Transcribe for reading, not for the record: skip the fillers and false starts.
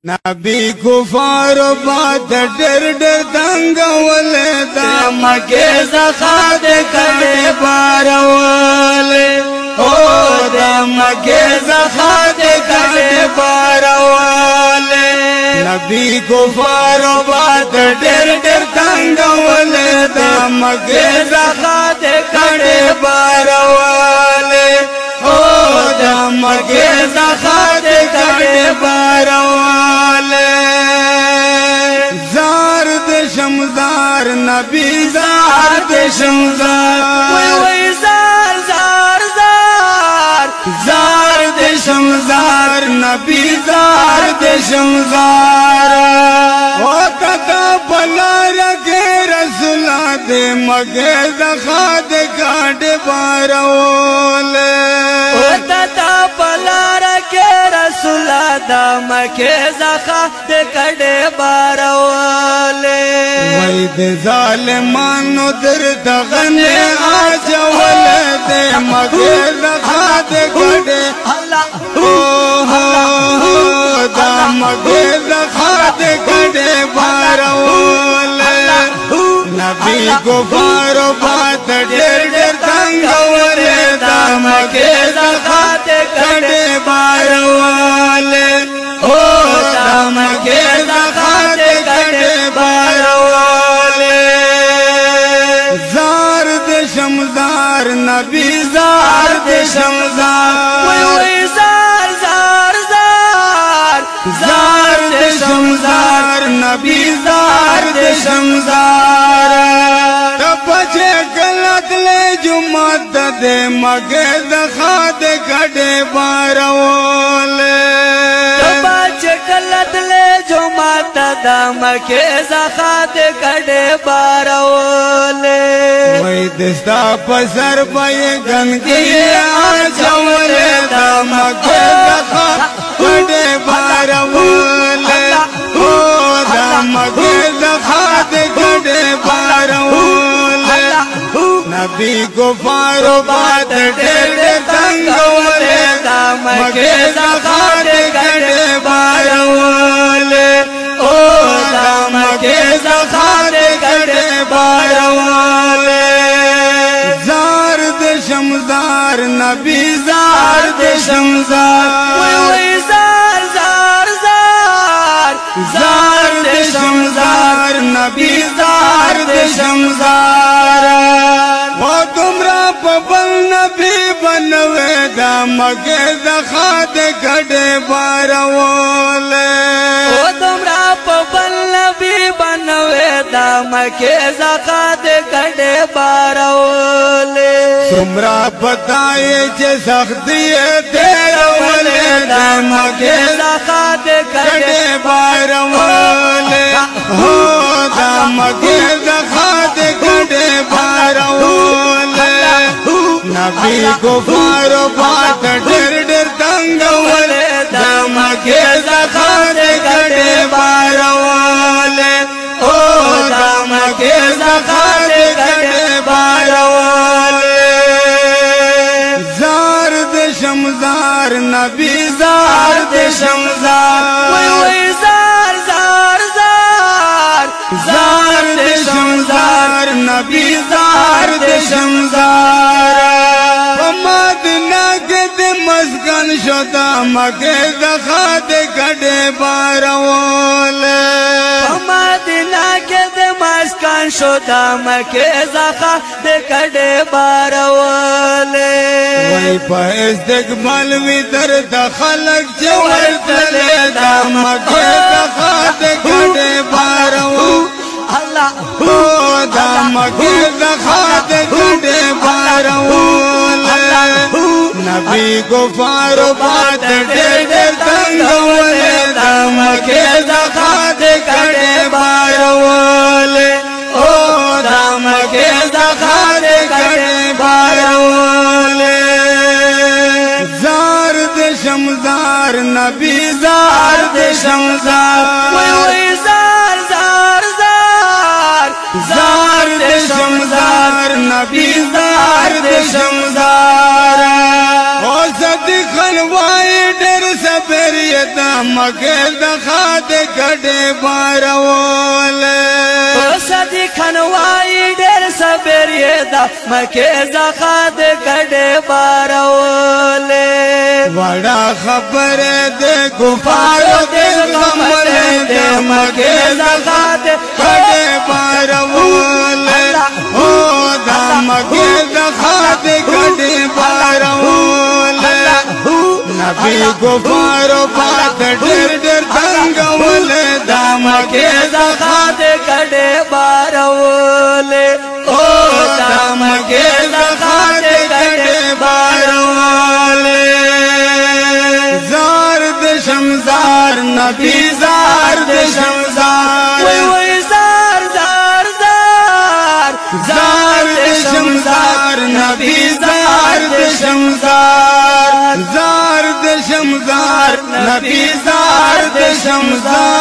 नबी कुफार बात डर डर दंगवल दाम के ज़खाद करे बारवाले ओ दाम के ज़खाद करे बारवाले नबी कुफार बात डर डर दंगवल दाम के ज़खाद करे बारवाले ओ दाम के ज़खाद करे बारवाले जार दे शमजार नबी जार दे शमजार जार जार जार जार दे शमजार नबी जार दे शमजार ओ कदा भला रखे रसूला दे मगे ज़खाद काटे बारवाले ओ कदा भला रखे रसूला दाम के ज़खाद काटे बारवाले वैद ज़ालिमानो दर दगने आज वलदे मगे ज़खाद काटे ओ दाम के ज़खाद काटे बारवाले नबी कुफार बात डर डर दंगवले दाम के ज़खाद काटे बारवाले ओ दाम के ज़खाद काटे बारवाले जार दे शमजार नबी जार दे शमजार जार जार जार जार दे शमजार नबी जार दे शमजार बचे गलत ले जुमत दे मगे ज़खाद काटे बारवाले बचे गलत ले जुमत दाम के ज़खाद काटे बारवाले वही दिस्ता पसर पाए गन के आजवले दाम के ज़खाद काटे बारवाले ओ दाम के ज़खाद काटे बारवाले नबी कुफार बात डर डर दंगवले दाम के ज़खाद काटे बारवाले ओ दाम के ज़खाद काटे बारवाले जार दे शमजार नबी जार दे शमजार जार जार जार जार दे शमजार नबी जार दे शमजार वो तुमरा पबल नबी बनवे दाम के ज़खाद काटे बारवाले वो तुमरा पबल नबी बनवे दाम के ज़खाद काटे बारवाले तुमरा बताए जे सख्ती तेरा वाले दाम के ज़खाद काटे बारवाले हो दाम के ज़खाद काटे बारवाले नबी कुफार बात डर डर दंगवले दाम के ज़खाद काटे बारवाले ओ दाम के ज़खाद काटे बारवाले जार दे शमजार नबी जार दे शमजार जार जार जार जार दे शमजार नबी जार दे शमजार मदीना के दे मस्कन शुदा मगे ज़खाद काटे बारवाले मदीना के दे मस्कन शुदा मगे ज़खाद काटे बारवाले वही पर इस्तकबाल विदर दखलक चवरतले दाम के ज़खाद काटे बारवाले ओ दाम के ज़खाद काटे बारवाले नबी कुफार बात डर डर दंगवले दाम के ज़खाद काटे बारवाले ओ दाम के ज़खाद काटे बारवाले जार दे शमजार नबी जार दे शमजार जार जार जार जार दे शमजार नबी जार दे शमजार ओ सदी खलवाए डर सबेरियत دا مکه دا خاد کډه بارول صدیق خنوای ډېر صبر یې دا مکه دا خاد کډه بارول وړا خبر دې ګفار دې غمل دې مکه دا خاد کډه بارول او دا مکه دا خاد کډه بارول نبی گفار بات ډېر ډېر څنګهول دا مکه دا خاد کډه بارول او دا مکه دا خاد کډه بارول زار د شمزار نبی زار د شمزار وای زار زار زار زار د شمزار نبی زار د شمزار زار د شمزار نبی زار د شمزار